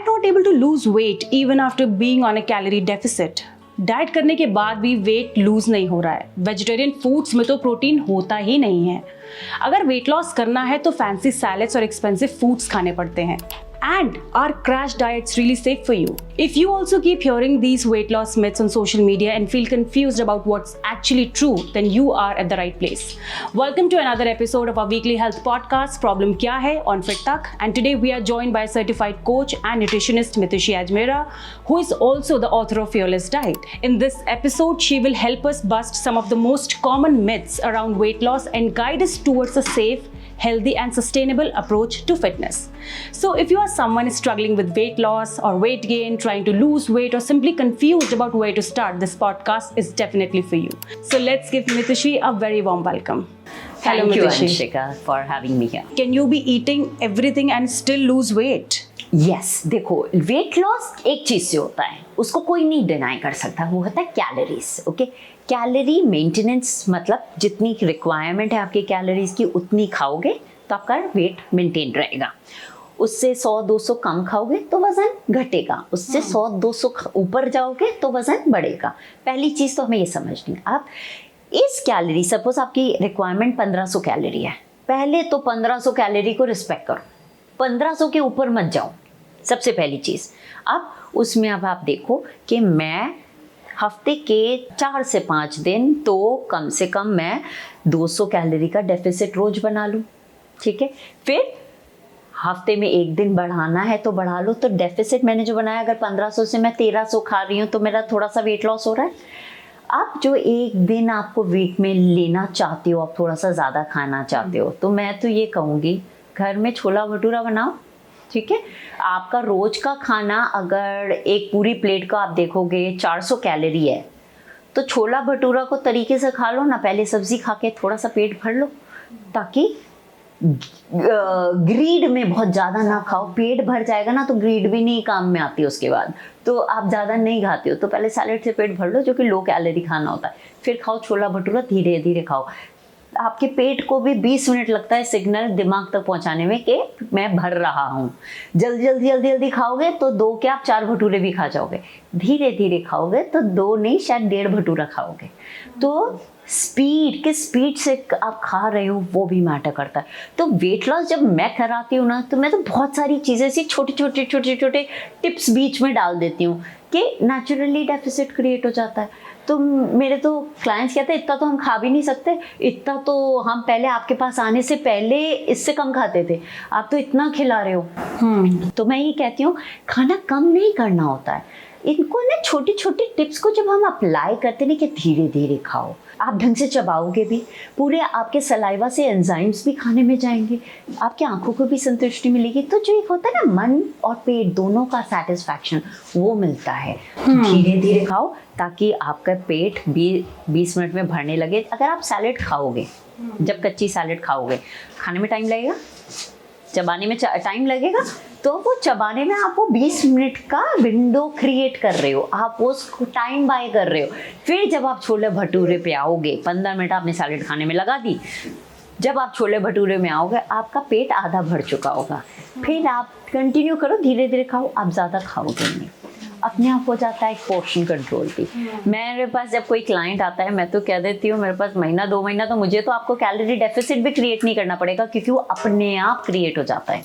I'm not able to lose weight even after being on a calorie deficit. Diet करने के बाद भी weight lose नहीं हो रहा है। वेजिटेरियन फूड्स में तो प्रोटीन होता ही नहीं है। अगर वेट लॉस करना है तो फैंसी सैलेड्स और एक्सपेंसिव फूड्स खाने पड़ते हैं। And are crash diets really safe for you? If you also keep hearing these weight loss myths on social media and feel confused about what's actually true, then you are at the right place. Welcome to another episode of our weekly health podcast, Problem Kya Hai on Fit Tak. And today we are joined by certified coach and nutritionist Mitushi Ajmera, who is also the author of Fearless Diet. In this episode, she will help us bust some of the most common myths around weight loss and guide us towards a safe, healthy and sustainable approach to fitness. So if you are someone struggling with weight loss or weight gain, trying to lose weight or simply confused about where to start, this podcast is definitely for you. So let's give Mitushi a very warm welcome. Hello, Thank you, Mitushi. Anshika, for having me here. Can you be eating everything and still lose weight? Yes, देखो weight loss एक चीज से होता है, उसको कोई नहीं deny कर सकता, वो होता है कैलोरीज। ओके, कैलोरी मेंटेनेंस मतलब जितनी रिक्वायरमेंट है आपके कैलोरीज की उतनी खाओगे तो आपका वेट मेंटेन रहेगा। उससे 100-200 कम खाओगे तो वजन घटेगा, उससे 100-200 ऊपर जाओगे तो वजन बढ़ेगा। पहली चीज तो हमें ये समझनी है। आप इस कैलोरी, सपोज आपकी रिक्वायरमेंट 1500 कैलोरी है, पहले तो 1500 कैलोरी को रिस्पेक्ट करो, 1500 के ऊपर मत जाओ, सबसे पहली चीज़। अब उसमें अब आप देखो कि मैं हफ्ते के 4 से 5 दिन तो कम से कम मैं 200 कैलोरी का डेफिसिट रोज बना लूँ, ठीक है। फिर हफ्ते में एक दिन बढ़ाना है तो बढ़ा लो, तो डेफिसिट मैंने जो बनाया, अगर 1500 से मैं 1300 खा रही हूँ तो मेरा थोड़ा सा वेट लॉस हो रहा है। आप जो एक दिन आपको वीक में लेना चाहते हो, आप थोड़ा सा ज़्यादा खाना चाहते हो, तो मैं तो ये कहूँगी घर में छोला भटूरा बनाओ, ठीक है। आपका रोज का खाना अगर एक पूरी प्लेट का आप देखोगे 400 कैलोरी है, तो छोला भटूरा को तरीके से खा लो ना, पहले सब्जी खा के थोड़ा सा पेट भर लो, ताकि ग्रीड में बहुत ज़्यादा ना खाओ। पेट भर जाएगा ना तो ग्रीड भी नहीं काम में आती, उसके बाद तो आप ज़्यादा नहीं खाते हो, तो पहले सैलेड से पेट भर लो जो कि लो कैलोरी खाना होता है, फिर खाओ छोला भटूरा, धीरे धीरे खाओ। आपके पेट को भी 20 मिनट लगता है सिग्नल दिमाग तक पहुंचाने में कि मैं भर रहा हूँ। जल्दी खाओगे तो 2 क्या आप 4 भटूरे भी खा जाओगे, धीरे धीरे खाओगे तो 2 नहीं शायद 1.5 भटूरा खाओगे। तो स्पीड, किस स्पीड से आप खा रहे हो वो भी मैटर करता है। तो वेट लॉस जब मैं कराती हूँ ना, तो मैं तो बहुत सारी चीज़ें ऐसी छोटे टिप्स बीच में डाल देती हूँ कि नेचुरली डेफिसिट क्रिएट हो जाता है। तो मेरे तो क्लाइंट्स कहते हैं इतना तो हम खा भी नहीं सकते, इतना तो हम पहले आपके पास आने से पहले इससे कम खाते थे, आप तो इतना खिला रहे हो। तो मैं ये कहती हूँ खाना कम नहीं करना होता है, इनको ना छोटी छोटी टिप्स को जब हम अप्लाई करते हैं कि धीरे धीरे खाओ, आप ढंग से चबाओगे भी, पूरे आपके सलाइवा से एंजाइम्स भी खाने में जाएंगे, आपकी आंखों को भी संतुष्टि मिलेगी। तो जो एक होता है ना मन और पेट दोनों का सेटिस्फैक्शन, वो मिलता है। धीरे धीरे खाओ ताकि आपका पेट 20 मिनट में भरने लगे। अगर आप सैलेड खाओगे, जब कच्ची सैलेड खाओगे, खाने में टाइम लगेगा, चबाने में टाइम लगेगा, तो वो चबाने में आप वो 20 मिनट का विंडो क्रिएट कर रहे हो, आप उसको टाइम बाय कर रहे हो। फिर जब आप छोले भटूरे पे आओगे, 15 मिनट आपने सैलेड खाने में लगा दी, जब आप छोले भटूरे में आओगे आपका पेट आधा भर चुका होगा। फिर आप कंटिन्यू करो, धीरे धीरे खाओ, आप ज़्यादा खाओगे नहीं, अपने आप हो जाता है एक पोर्शन कंट्रोल भी। मेरे पास जब कोई क्लाइंट आता है, मैं तो कह देती हूँ मेरे पास महीना 2 महीना तो मुझे तो आपको कैलोरी डेफिसिट भी क्रिएट नहीं करना पड़ेगा, क्योंकि वो अपने आप क्रिएट हो जाता है।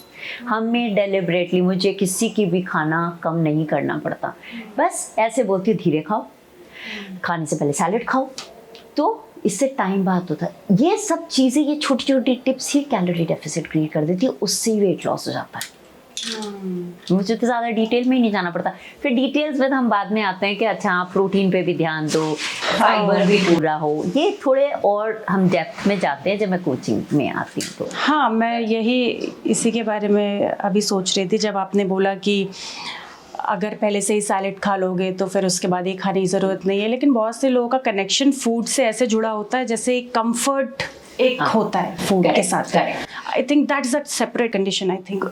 हमें डेलिबरेटली मुझे किसी की भी खाना कम नहीं करना पड़ता, बस ऐसे बोलती हूँ धीरे खाओ, खाने से पहले सैलेड खाओ, तो इससे टाइम बात होता है। ये सब चीज़ें, ये छोटी छोटी टिप्स ही कैलोरी डेफिसिट क्रिएट कर देती है, उससे ही वेट लॉस हो जाता है। मुझे तो ज़्यादा डिटेल में ही नहीं जाना पड़ता। फिर डिटेल्स में हम बाद में आते हैं कि अच्छा आप प्रोटीन पे भी ध्यान दो, फाइबर भी पूरा हो, ये थोड़े और हम डेप्थ में जाते हैं जब मैं कोचिंग में आती हूँ। तो हाँ, मैं यही इसी के बारे में अभी सोच रही थी, जब आपने बोला कि अगर पहले से ही सैलेड खा लोगे तो फिर उसके बाद ये खाने की ज़रूरत नहीं है। लेकिन बहुत से लोगों का कनेक्शन फूड से ऐसे जुड़ा होता है जैसे एक कंफर्ट एक होता है फूड के साथ। I think that is a separate condition. I think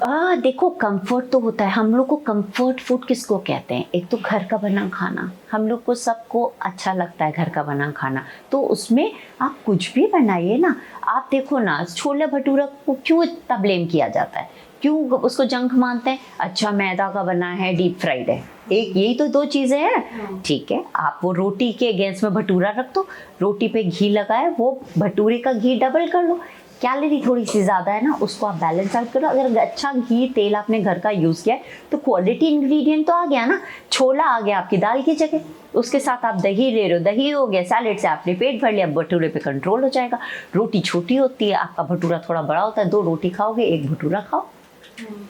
देखो कंफर्ट तो होता है, हम लोग को कंफर्ट फूड किसको कहते हैं? एक तो घर का बना खाना, हम लोग को सबको अच्छा लगता है घर का बना खाना, तो उसमें आप कुछ भी बनाइए ना। आप देखो ना, छोले भटूरा को क्यों इतना ब्लेम किया जाता है? क्यों उसको जंक मानते हैं? अच्छा मैदा का बना है, डीप फ्राइड है, एक यही तो दो चीज़ें हैं। ठीक है, आप वो रोटी के गैस में भटूरा रख दो, रोटी पे घी लगाए, वो भटूरे का घी डबल कर लो, कैलोरी थोड़ी सी ज़्यादा है ना, उसको आप बैलेंस आउट करो। अगर अच्छा घी तेल आपने घर का यूज़ किया है तो क्वालिटी इंग्रेडिएंट तो आ गया ना, छोला आ गया आपकी दाल की जगह, उसके साथ आप दही ले रहे हो, दही हो गया, सैलेड से आपने पेट भर लिया, भटूरे पे कंट्रोल हो जाएगा। रोटी छोटी होती है, आपका भटूरा थोड़ा बड़ा होता है, 2 रोटी खाओगे, 1 भटूरा खाओ।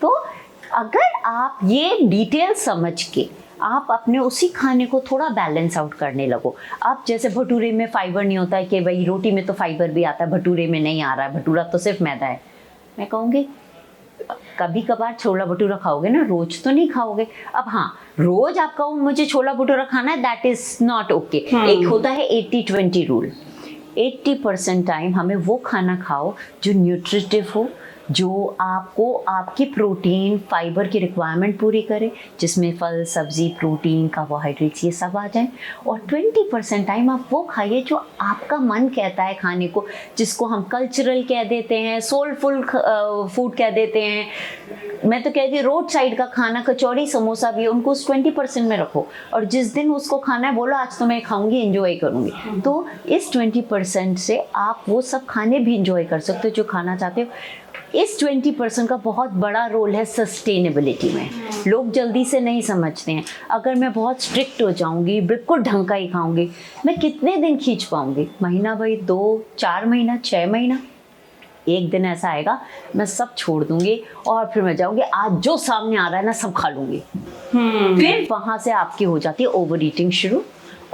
तो अगर आप ये डिटेल समझ के आप अपने उसी खाने को थोड़ा बैलेंस आउट करने लगो। अब जैसे भटूरे में फाइबर नहीं होता है कि भाई रोटी में तो फाइबर भी आता है, भटूरे में नहीं आ रहा है, भटूरा तो सिर्फ मैदा है। मैं कहूँगी कभी कभार छोला भटूरा खाओगे ना, रोज तो नहीं खाओगे। अब हाँ, रोज आप कहो मुझे छोला भटूरा खाना है, दैट इज नॉट ओके। एक होता है 80-20 रूल। 80% टाइम हमें वो खाना खाओ जो न्यूट्रिटिव हो, जो आपको आपकी प्रोटीन फाइबर की रिक्वायरमेंट पूरी करे, जिसमें फल सब्जी प्रोटीन कार्बोहाइड्रेट्स ये सब आ जाए। और 20% टाइम आप वो खाइए जो आपका मन कहता है खाने को, जिसको हम कल्चरल कह देते हैं, सोलफुल फूड कह देते हैं। मैं तो कहती हूँ रोड साइड का खाना, कचौड़ी समोसा भी, उनको उस 20% में रखो, और जिस दिन उसको खाना है बोलो आज तो मैं खाऊंगी, एंजॉय करूंगी। तो इस 20% से आप वो सब खाने भी इंजॉय कर सकते हो जो खाना चाहते हो। इस 20% का बहुत बड़ा रोल है सस्टेनेबिलिटी में। लोग जल्दी से नहीं समझते हैं। अगर मैं बहुत स्ट्रिक्ट हो जाऊंगी, बिल्कुल ढंग का ही खाऊंगी, मैं कितने दिन खींच पाऊंगी? महीना भाई, 2-4 महीना, 6 महीना। एक दिन ऐसा आएगा मैं सब छोड़ दूंगी और फिर मैं जाऊंगी आज जो सामने आ रहा है ना सब खा लूंगी। फिर वहां से आपकी हो जाती है ओवर ईटिंग शुरू,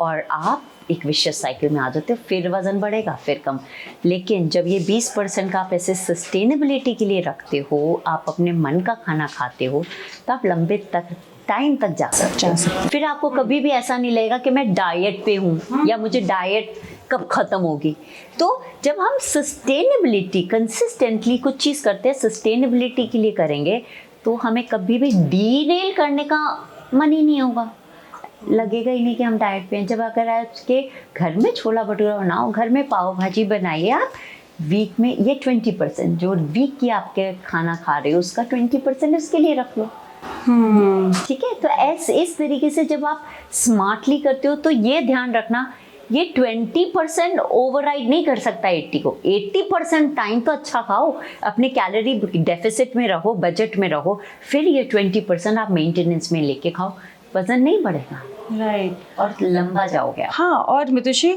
और आप एक विशियस साइकिल में आ जाते हो। फिर वजन बढ़ेगा, फिर कम। लेकिन जब ये 20% का आप ऐसे सस्टेनेबिलिटी के लिए रखते हो, आप अपने मन का खाना खाते हो, तो आप लंबे तक टाइम तक जा सकते हो। फिर आपको कभी भी ऐसा नहीं लगेगा कि मैं डाइट पे हूँ या मुझे डाइट कब खत्म होगी। तो जब हम सस्टेनेबिलिटी कंसिस्टेंटली कुछ चीज़ करते हैं, सस्टेनेबिलिटी के लिए करेंगे, तो हमें कभी भी डीरेल करने का मन ही नहीं होगा, लगेगा ही नहीं कि हम डाइट पे हैं। जब अगर आपके घर में छोला भटूरा बनाओ, घर में पाव भाजी बनाइए आप, वीक में ये 20% जो वीक की आपके खाना खा रहे हो उसका 20% इसके लिए रख लो। ठीक है, तो ऐसे इस तरीके से जब आप स्मार्टली करते हो तो ये ध्यान रखना, ये 20% ओवरराइड नहीं कर सकता 80 को। 80% टाइम तो अच्छा खाओ, अपने कैलोरी डेफिसिट में रहो, बजट में रहो, फिर ये 20% आप मेंटेनेंस में लेके खाओ, वजन नहीं बढ़ेगा। राइट। और लंबा जाओगे आप। हाँ, और मितुषी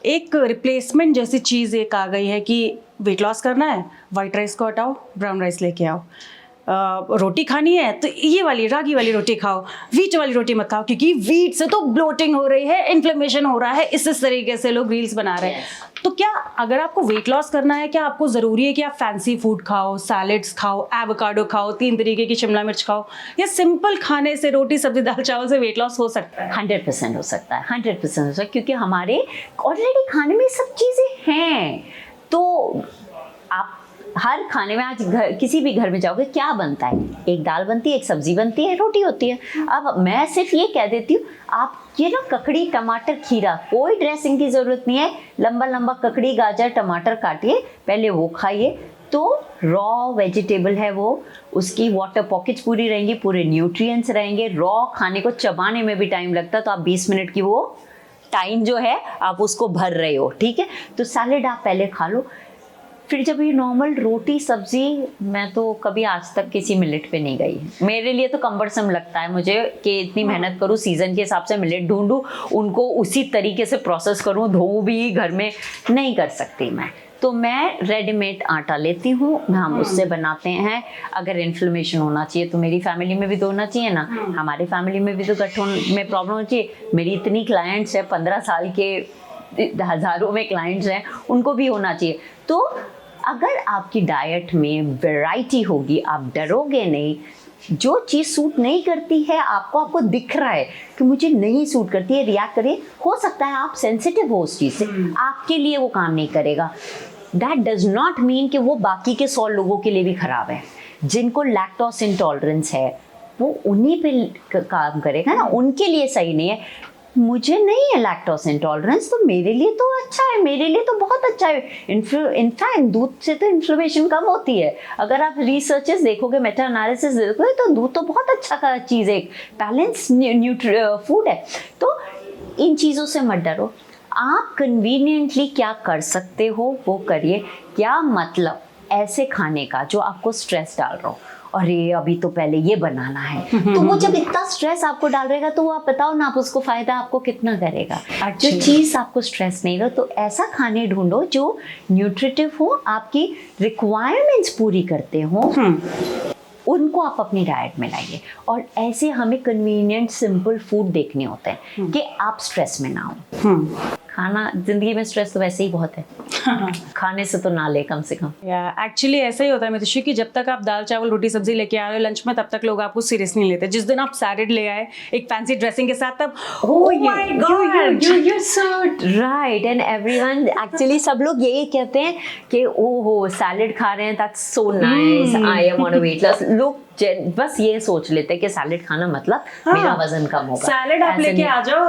एक रिप्लेसमेंट जैसी चीज़ एक आ गई है कि वेट लॉस करना है, वाइट राइस को हटाओ, ब्राउन राइस लेके आओ। रोटी खानी है तो ये वाली रागी वाली रोटी खाओ, व्हीट वाली रोटी मत खाओ, क्योंकि व्हीट से तो ब्लोटिंग हो रही है, इन्फ्लेमेशन हो रहा है। इस तरीके से लोग रील्स बना रहे हैं। तो क्या अगर आपको वेट लॉस करना है, क्या आपको ज़रूरी है कि आप फैंसी फूड खाओ, सैलेड्स खाओ, एवोकाडो खाओ, 3 तरीके की शिमला मिर्च खाओ, या सिंपल खाने से रोटी सब्जी दाल चावल से वेट लॉस हो सकता है? 100% हो सकता है, 100% हो सकता है, क्योंकि हमारे ऑलरेडी खाने में सब चीज़ें हैं। तो आप हर खाने में, आज किसी भी घर में जाओगे क्या बनता है? एक दाल बनती है, एक सब्जी बनती है, रोटी होती है। अब मैं सिर्फ ये कह देती हूँ, आप ये ना ककड़ी टमाटर खीरा, कोई ड्रेसिंग की ज़रूरत नहीं है। लंबा लंबा ककड़ी गाजर टमाटर काटिए, पहले वो खाइए, तो रॉ वेजिटेबल है वो, उसकी वाटर पॉकेट्स पूरी रहेंगी, पूरे न्यूट्रिएंट्स रहेंगे। रॉ खाने को चबाने में भी टाइम लगता है, तो आप 20 मिनट की वो टाइम जो है आप उसको भर रहे हो। ठीक है, तो सैलेड आप पहले खा लो। फिर जब ये नॉर्मल रोटी सब्जी, मैं तो कभी आज तक किसी मिलेट पे नहीं गई। मेरे लिए तो कम्बरसम लगता है मुझे कि इतनी मेहनत करूँ, सीज़न के हिसाब से मिलेट ढूंढूँ, उनको उसी तरीके से प्रोसेस करूँ, धोऊँ भी, घर में नहीं कर सकती मैं। तो मैं रेडीमेड आटा लेती हूँ, हम उससे बनाते हैं। अगर इन्फ्लेमेशन होना चाहिए तो मेरी फैमिली में भी तो होना चाहिए ना, हमारी फैमिली में भी तो गठन में प्रॉब्लम होनी चाहिए। मेरी इतनी क्लाइंट्स है, 15 साल के हज़ारों में क्लाइंट्स हैं, उनको भी होना चाहिए। तो अगर आपकी डाइट में वैरायटी होगी, आप डरोगे नहीं। जो चीज़ सूट नहीं करती है आपको दिख रहा है कि मुझे नहीं सूट करती है, रिएक्ट करिए। हो सकता है आप सेंसिटिव हो उस चीज़ से, आपके लिए वो काम नहीं करेगा। दैट डज नॉट मीन कि वो बाकी के 100 लोगों के लिए भी ख़राब है। जिनको लैक्टोज इंटॉलरेंस है वो उन्हीं पे काम करेगा ना, उनके लिए सही नहीं है। मुझे नहीं है लैक्टोज इंटॉलरेंस, तो मेरे लिए तो अच्छा है, मेरे लिए तो बहुत अच्छा है। इनफैक्ट दूध से तो इन्फ्लेमेशन कम होती है। अगर आप रिसर्चेस देखोगे, मेटा एनालिसिस देखोगे, तो दूध तो बहुत अच्छा चीज़ है, बैलेंस फूड है। तो इन चीज़ों से मत डरो, आप कन्वीनियंटली क्या कर सकते हो वो करिए। क्या मतलब ऐसे खाने का जो आपको स्ट्रेस डाल रहा हो, अरे अभी तो पहले ये बनाना है, तो वो जब इतना स्ट्रेस आपको डाल रहेगा तो वो आप बताओ ना, आप उसको फायदा आपको कितना करेगा। जो चीज़ आपको स्ट्रेस नहीं लो, तो ऐसा खाने ढूंढो जो न्यूट्रिटिव हो, आपकी रिक्वायरमेंट्स पूरी करते हो, उनको आप अपनी डाइट में लाइए। और ऐसे हमें कन्वीनियंट सिंपल फूड देखने होते हैं कि आप स्ट्रेस में ना हो। खाना, जिंदगी में स्ट्रेस तो वैसे ही बहुत है, खाने से तो ना ले कम से कम। एक्चुअली ऐसा ही होता है मितुषी कि जब तक आप दाल चावल रोटी सब्जी लेके आ रहे हो लंच में, तब तक लोग आपको सीरियस नहीं लेते। जिस दिन आप सैलेड ले आए एक फैंसी ड्रेसिंग के साथ, तब Oh my God, you're so right, and everyone actually सब लोग यही कहते हैं कि ओहो सैलेड खा रहे हैं, that's so nice, I am on a weight loss। लोग बस ये सोच लेते हैं कि सैलेड खाना मतलब मेरा वजन कम होगा। सैलेड आप लेके आ जाओ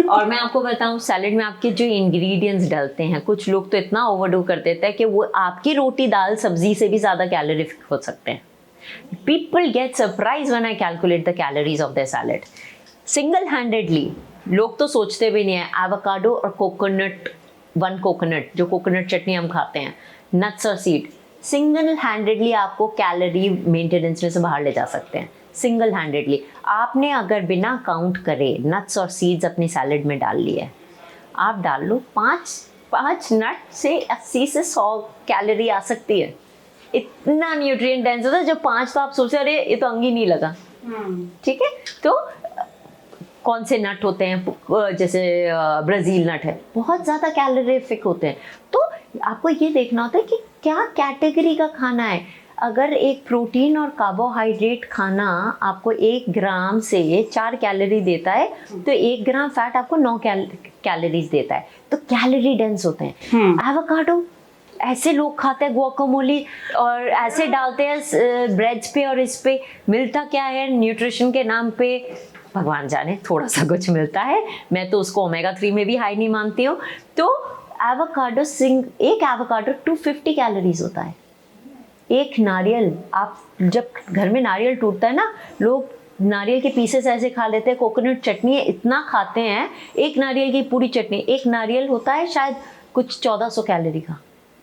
और मैं आपको बताऊं, सैलेड में आपके जो इंग्रेडिएंट्स डलते हैं, कुछ लोग तो इतना ओवरडू कर देते हैं कि वो आपकी रोटी दाल सब्जी से भी ज़्यादा कैलोरीफिक हो सकते हैं। People get surprised when I calculate the calories of their salad. Single handedly, लोग तो सोचते भी नहीं है, एवोकाडो और कोकोनट, वन कोकोनट जो कोकोनट चटनी हम खाते हैं, नट्स और सीड, सिंगल हैंडेडली आपको कैलोरी मेंटेनेंस में से बाहर ले जा सकते हैं। सिंगल हैंडेडली आपने अगर बिना काउंट करे नट्स और सीड्स अपनी सैलेड में डाल लिए, आप डाल लो, पाँच नट से 80 से 100 कैलोरी आ सकती है। इतना न्यूट्रिएंट डेंस होता है। जब 5 तो आप सोचे अरे ये तो अंग ही नहीं लगा। ठीक है, तो कौन से नट होते हैं, जैसे ब्राज़ील नट है, बहुत ज़्यादा कैलोरीफिक होते हैं। तो आपको ये देखना होता है कि क्या कैटेगरी का खाना है। अगर एक प्रोटीन और कार्बोहाइड्रेट खाना आपको 1 ग्राम से 4 कैलोरी देता है, तो 1 ग्राम फैट आपको 9 कैलोरीज देता है, तो कैलोरी डेंस होते हैं। एवोकाडो ऐसे लोग खाते हैं, गुआकामोली और ऐसे डालते हैं ब्रेड्स पे, और इस पे मिलता क्या है न्यूट्रिशन के नाम पे, भगवान जाने, थोड़ा सा कुछ मिलता है। मैं तो उसको ओमेगा 3 में भी हाई नहीं मानती हूँ। तो एवोकाडो, एक एवोकाडो 250 कैलोरीज होता है। एक नारियल, आप जब घर में नारियल टूटता है ना, लोग नारियल के पीसेस ऐसे खा लेते हैं, कोकोनट चटनी इतना खाते हैं, एक नारियल की पूरी चटनी, एक नारियल होता है शायद कुछ 1400 कैलोरी का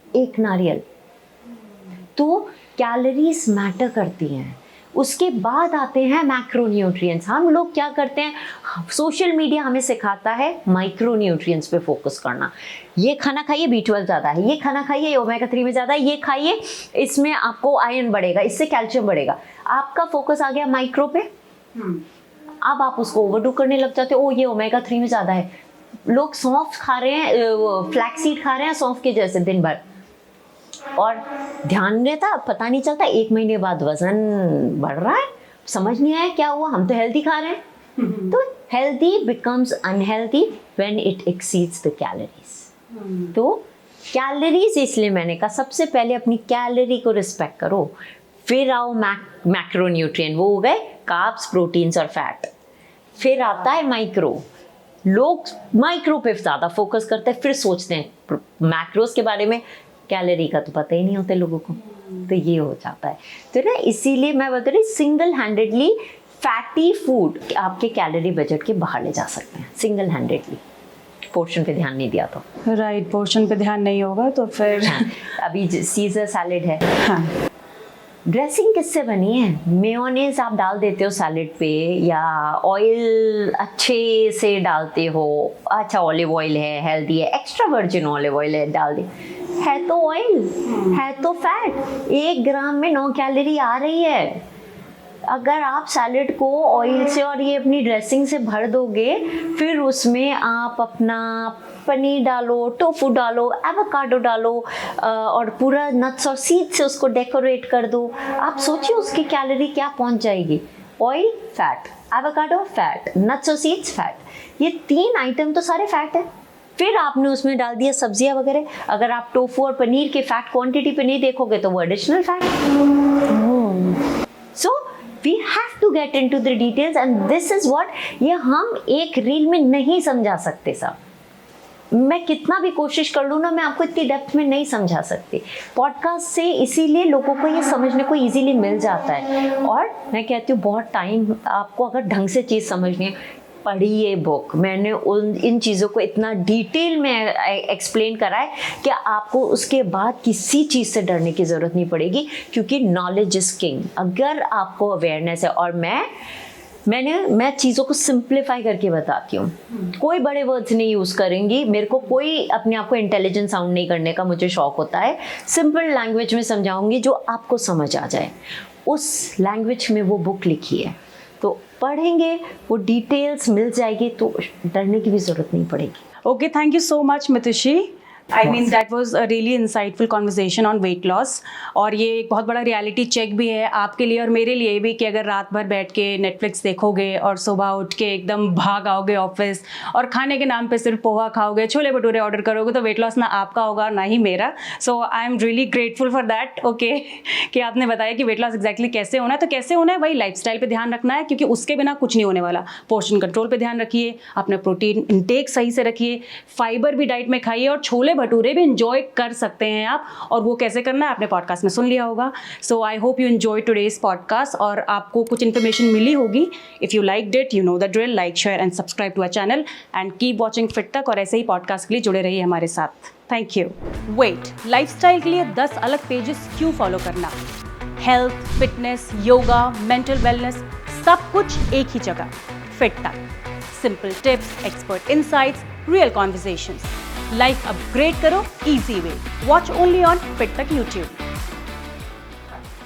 एक नारियल। तो कैलोरीज मैटर करती हैं। उसके बाद आते हैं मैक्रोन्यूट्रिएंट्स। हम लोग क्या करते हैं, सोशल मीडिया हमें सिखाता है माइक्रोन्यूट्रिएंट्स पे फोकस करना। ये खाना खाइए B12 ज़्यादा है, ये खाना खाइए ओमेगा 3 में ज़्यादा है, ये खाइए इसमें आपको आयरन बढ़ेगा, इससे कैल्शियम बढ़ेगा। आपका फोकस आ गया माइक्रो पे, अब आप उसको ओवरडू करने लग जाते हो। ओ ये ओमेगा 3 में ज़्यादा है। लोग सौंफ खा रहे हैं, फ्लैक्सीड खा रहे हैं सौंफ के जैसे दिन भर, और ध्यान रहता, पता नहीं चलता, 1 महीने बाद वजन बढ़ रहा है, समझ नहीं आया क्या हुआ, हम तो हेल्दी खा रहे हैं। तो healthy becomes unhealthy when it exceeds the calories. तो कैलोरीज, इसलिए मैंने कहा सबसे पहले अपनी कैलोरी को रिस्पेक्ट करो, फिर आओ मैक्रोन्यूट्रिएंट, वो हो गए कार्ब्स, प्रोटीन्स और फैट। फिर आता है माइक्रो। लोग माइक्रो पे ज़्यादा फोकस करते हैं, फिर सोचते हैं मैक्रोस के बारे में, कैलोरी का तो पता ही नहीं होता लोगों को, तो ये हो जाता है। तो ना इसीलिए मैं बता रही, सिंगल हैंडेडली फैटी फूड आपके कैलोरी बजट के बाहर ले जा सकते हैं, सिंगल हैंडेडली। पोर्शन पे ध्यान नहीं दिया तो राइट, पोर्शन पे ध्यान नहीं होगा तो फिर अभी सीजर सैलेड है, हाँ। ड्रेसिंग किससे बनी है? मेयोनेज़ आप डाल देते हो सैलेड पे, या ऑयल अच्छे से डालते हो, अच्छा ऑलिव ऑयल है, हेल्दी है, एक्स्ट्रा वर्जिन ऑलिव ऑयल है, डाल दे, है तो ऑयल, है तो फैट। 1 ग्राम में 9 कैलोरी आ रही है। अगर आप सैलेड को ऑयल से और ये अपनी ड्रेसिंग से भर दोगे, फिर उसमें आप अपना पनीर डालो, टोफू डालो, एवोकाडो डालो, और पूरा नट्स और सीड से उसको डेकोरेट कर दो, आप सोचिए उसकी कैलोरी क्या पहुंच जाएगी। Oil fat, avocado fat, nuts और सीड्स फैट, ये 3 आइटम तो सारे फैट है। फिर आपने उसमें डाल दिया सब्जियां वगैरह, अगर आप टोफू और पनीर के फैट क्वांटिटी पे नहीं देखोगे तो वो additional fat. So we have to get into the details and this is what, ये हम एक रील में नहीं समझा सकते साहब। मैं कितना भी कोशिश कर लूँ ना, मैं आपको इतनी डेप्थ में नहीं समझा सकती। पॉडकास्ट से इसीलिए लोगों को ये समझने को इजीली मिल जाता है। और मैं कहती हूँ बहुत टाइम आपको अगर ढंग से चीज़ समझनी है, पढ़िए बुक। मैंने इन चीज़ों को इतना डिटेल में एक्सप्लेन करा है कि आपको उसके बाद किसी चीज़ से डरने की ज़रूरत नहीं पड़ेगी, क्योंकि नॉलेज इज़ किंग। अगर आपको अवेयरनेस है, और मैं चीज़ों को सिंप्लीफाई करके बताती हूँ, कोई बड़े वर्ड्स नहीं यूज़ करेंगी। मेरे को कोई अपने आप को इंटेलिजेंट साउंड नहीं करने का मुझे शौक होता है। सिंपल लैंग्वेज में समझाऊंगी जो आपको समझ आ जाए। उस लैंग्वेज में वो बुक लिखी है, तो पढ़ेंगे, वो डिटेल्स मिल जाएगी, तो डरने की भी ज़रूरत नहीं पड़ेगी। Okay, thank you so much, Mitushi. I mean that was a really insightful conversation on weight loss. और ये एक बहुत बड़ा रियलिटी चेक भी है आपके लिए और मेरे लिए भी, कि अगर रात भर बैठ के नेटफ्लिक्स देखोगे और सुबह उठ के एकदम भाग आओगे ऑफिस और खाने के नाम पे सिर्फ पोहा खाओगे, छोले भटूरे ऑर्डर करोगे, तो वेट लॉस ना आपका होगा ना ही मेरा। So I am really grateful for that. Okay, कि आपने बताया कि वेट लॉस एग्जैक्टली कैसे होना है। तो कैसे होना है, वही लाइफस्टाइल पे ध्यान रखना है, क्योंकि उसके बिना कुछ नहीं होने वाला। पोर्शन कंट्रोल पे ध्यान रखिए, अपना प्रोटीन इंटेक सही से रखिए, फाइबर भी डाइट में खाइए, और छोले भटूरे भी इंजॉय कर सकते हैं आप। और वो कैसे करना है आपने पॉडकास्ट में सुन लिया होगा। So I hope you enjoy today's podcast और आपको कुछ इन्फॉर्मेशन मिली होगी। If you like it, you know the drill, like, share and subscribe to our channel and keep watching Fit Tak. और ऐसे ही पॉडकास्ट के लिए जुड़े रहिए हमारे साथ। Thank you. वेट लाइफस्टाइल के लिए 10 अलग पेजेस क्यों फॉलो करना? Health, fitness, yoga, mental wellness, सब कुछ एक ही जगह, Fit Tak. Simple tips, expert insights, real conversations. Life upgrade करो easy way. Watch only on Fit Tak YouTube.